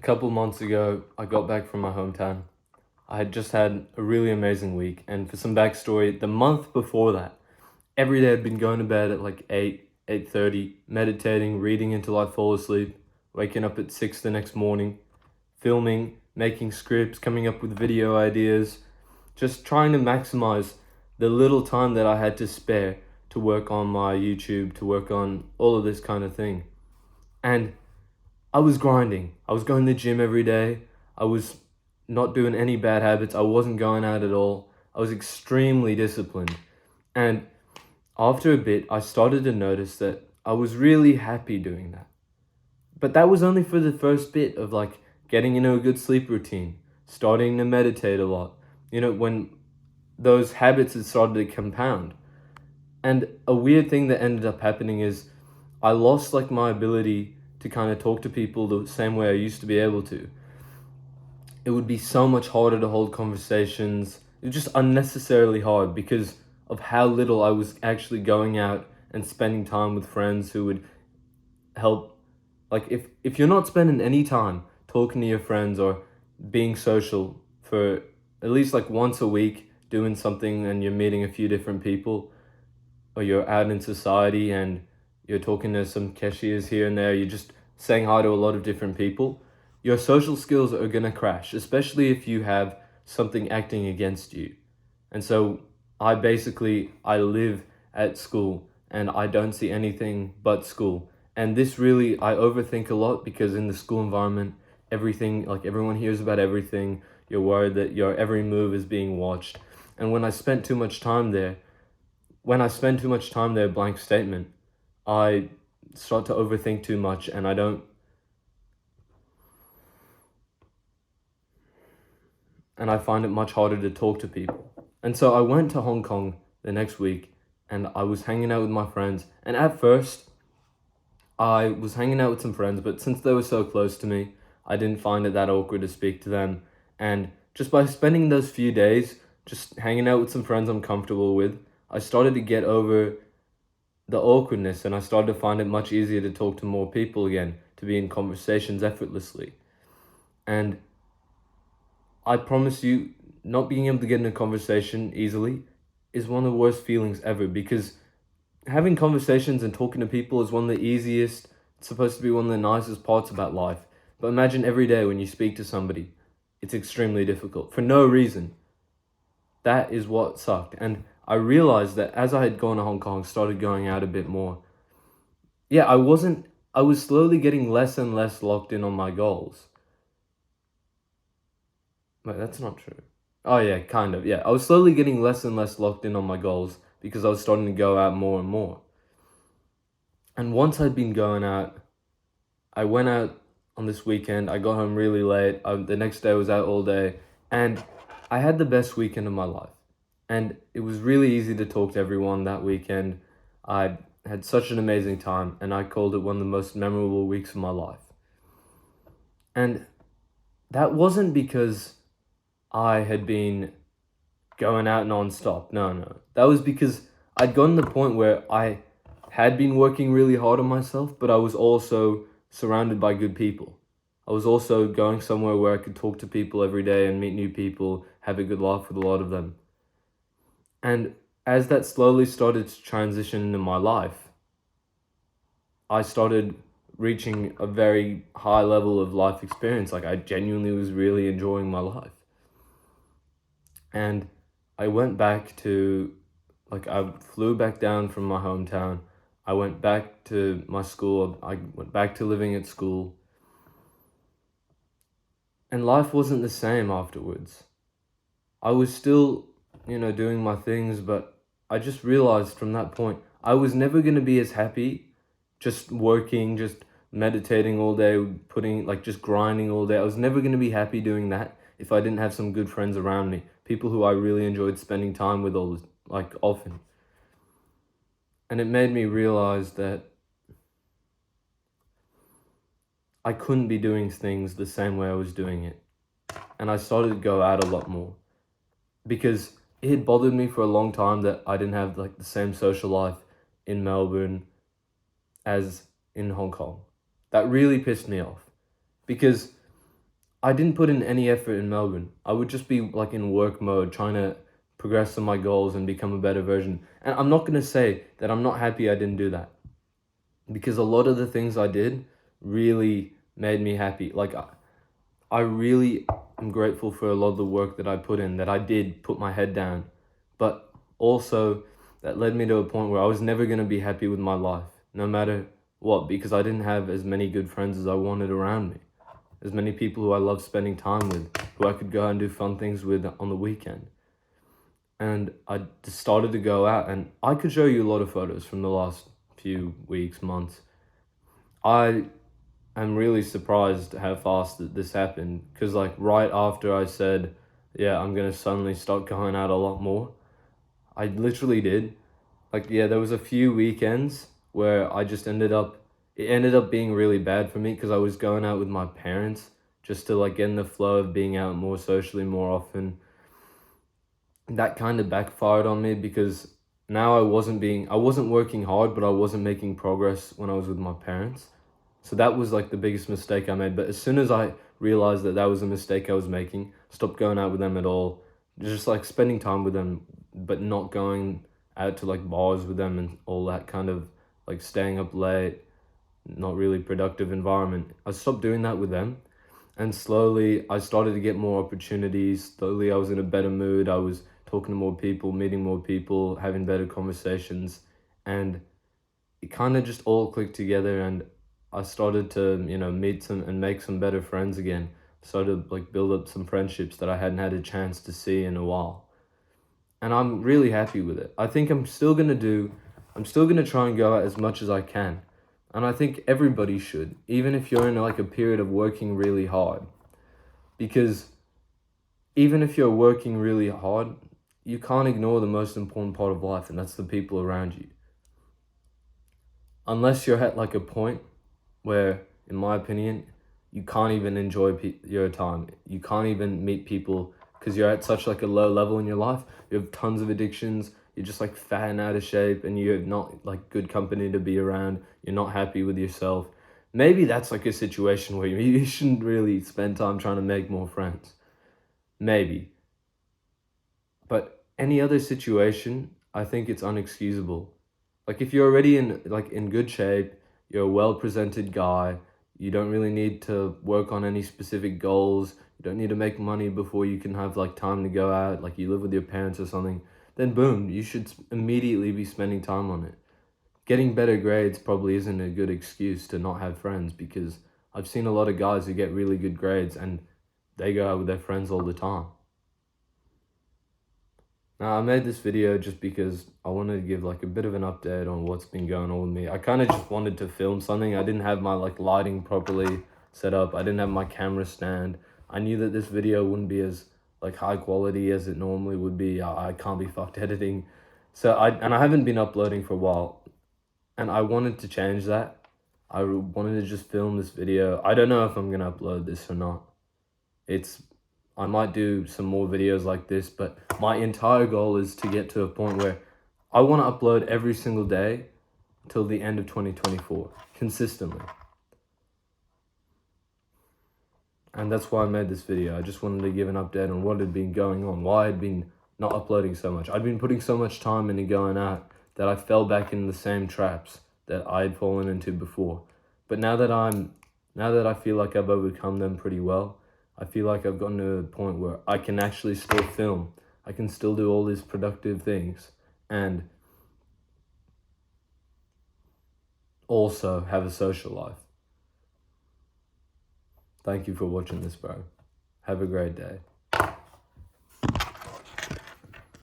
couple months ago, I got back from my hometown. I had just had a really amazing week, and for some backstory, the month before that, every day I'd been going to bed at like 8, 8:30, meditating, reading until I fall asleep, waking up at 6 the next morning, filming, making scripts, coming up with video ideas, just trying to maximize the little time that I had to spare to work on my YouTube, to work on all of this kind of thing. And I was grinding. I was going to the gym every day. I was not doing any bad habits. I wasn't going out at all. I was extremely disciplined. And after a bit, I started to notice that I was really happy doing that. But that was only for the first bit of like getting into a good sleep routine, starting to meditate a lot. When those habits had started to compound. And a weird thing that ended up happening is I lost like my ability to kind of talk to people the same way I used to be able to. It would be so much harder to hold conversations. It was just unnecessarily hard because of how little I was actually going out and spending time with friends who would help. Like if you're not spending any time talking to your friends or being social for at least like once a week, doing something and you're meeting a few different people, or you're out in society and you're talking to some cashiers here and there, you're just saying hi to a lot of different people, your social skills are going to crash, especially if you have something acting against you. And so I live at school and I don't see anything but school. And this really, I overthink a lot because in the school environment, everything, like everyone hears about everything. You're worried that your every move is being watched. And when I spend too much time there, blank statement, I start to overthink too much and I find it much harder to talk to people. And so I went to Hong Kong the next week and I was hanging out with my friends. And at first, I was hanging out with some friends, but since they were so close to me, I didn't find it that awkward to speak to them. And just by spending those few days just hanging out with some friends I'm comfortable with, I started to get over the awkwardness and I started to find it much easier to talk to more people again, to be in conversations effortlessly. And I promise you, not being able to get in a conversation easily is one of the worst feelings ever because having conversations and talking to people is one of the easiest, it's supposed to be one of the nicest parts about life. But imagine every day when you speak to somebody, it's extremely difficult for no reason. That is what sucked. And I realized that as I had gone to Hong Kong, started going out a bit more, yeah, I was slowly getting less and less locked in on my goals. Wait, that's not true. Oh yeah, kind of, yeah. I was slowly getting less and less locked in on my goals because I was starting to go out more and more. And once I'd been going out, I went out on this weekend. I got home really late. The next day I was out all day. And I had the best weekend of my life. And it was really easy to talk to everyone that weekend. I had such an amazing time. And I called it one of the most memorable weeks of my life. And that wasn't because I had been going out nonstop. No. That was because I'd gotten to the point where I had been working really hard on myself, but I was also surrounded by good people. I was also going somewhere where I could talk to people every day and meet new people, have a good laugh with a lot of them. And as that slowly started to transition into my life, I started reaching a very high level of life experience. Like I genuinely was really enjoying my life. And I went back to, I flew back down from my hometown. I went back to my school. I went back to living at school. And life wasn't the same afterwards. I was still, doing my things, but I just realized from that point, I was never going to be as happy just working, just meditating all day, just grinding all day. I was never going to be happy doing that if I didn't have some good friends around me, people who I really enjoyed spending time with often. And it made me realize that I couldn't be doing things the same way I was doing it. And I started to go out a lot more because it had bothered me for a long time that I didn't have the same social life in Melbourne as in Hong Kong. That really pissed me off because I didn't put in any effort in Melbourne. I would just be like in work mode, trying to progress on my goals and become a better version. And I'm not gonna say that I'm not happy I didn't do that, because a lot of the things I did really made me happy. Like I really am grateful for a lot of the work that I put in, that I did put my head down, but also that led me to a point where I was never gonna be happy with my life, no matter what, because I didn't have as many good friends as I wanted around me, as many people who I love spending time with, who I could go out and do fun things with on the weekend. And I just started to go out, and I could show you a lot of photos from the last few weeks, months. I am really surprised how fast that this happened, because like right after I said, yeah, I'm gonna suddenly start going out a lot more, I literally did. Like, yeah, there was a few weekends where it ended up being really bad for me because I was going out with my parents just to like get in the flow of being out more socially more often. That kind of backfired on me because now I wasn't working hard, but I wasn't making progress when I was with my parents. So that was like the biggest mistake I made. But as soon as I realized that that was a mistake I was making, stopped going out with them at all, just like spending time with them, but not going out to like bars with them and all that kind of like staying up late, not really productive environment. I stopped doing that with them. And slowly I started to get more opportunities. Slowly I was in a better mood. I was talking to more people, meeting more people, having better conversations. And it kind of just all clicked together, and I started to, meet some and make some better friends again. Started like build up some friendships that I hadn't had a chance to see in a while. And I'm really happy with it. I think I'm still gonna try and go out as much as I can. And I think everybody should, even if you're in like a period of working really hard. Because even if you're working really hard, you can't ignore the most important part of life, and that's the people around you. Unless you're at like a point where, in my opinion, you can't even enjoy your time. You can't even meet people because you're at such like a low level in your life. You have tons of addictions. You're just like fat and out of shape, and you're not like good company to be around. You're not happy with yourself. Maybe that's like a situation where you shouldn't really spend time trying to make more friends. Maybe. But any other situation, I think it's unexcusable. Like if you're already in good shape, you're a well-presented guy, you don't really need to work on any specific goals, you don't need to make money before you can have like time to go out, like you live with your parents or something, then boom, you should immediately be spending time on it. Getting better grades probably isn't a good excuse to not have friends, because I've seen a lot of guys who get really good grades and they go out with their friends all the time. Now, I made this video just because I wanted to give like a bit of an update on what's been going on with me. I kind of just wanted to film something. I didn't have my like lighting properly set up. I didn't have my camera stand. I knew that this video wouldn't be as like high quality as it normally would be. I can't be fucked editing. I haven't been uploading for a while, and I wanted to change that. I wanted to just film this video. I don't know if I'm gonna upload this or not. I might do some more videos like this, but my entire goal is to get to a point where I want to upload every single day till the end of 2024, consistently. And that's why I made this video. I just wanted to give an update on what had been going on, why I'd been not uploading so much. I'd been putting so much time into going out that I fell back in the same traps that I had fallen into before. But now that I feel like I've overcome them pretty well, I feel like I've gotten to a point where I can actually still film. I can still do all these productive things and also have a social life. Thank you for watching this, bro. Have a great day.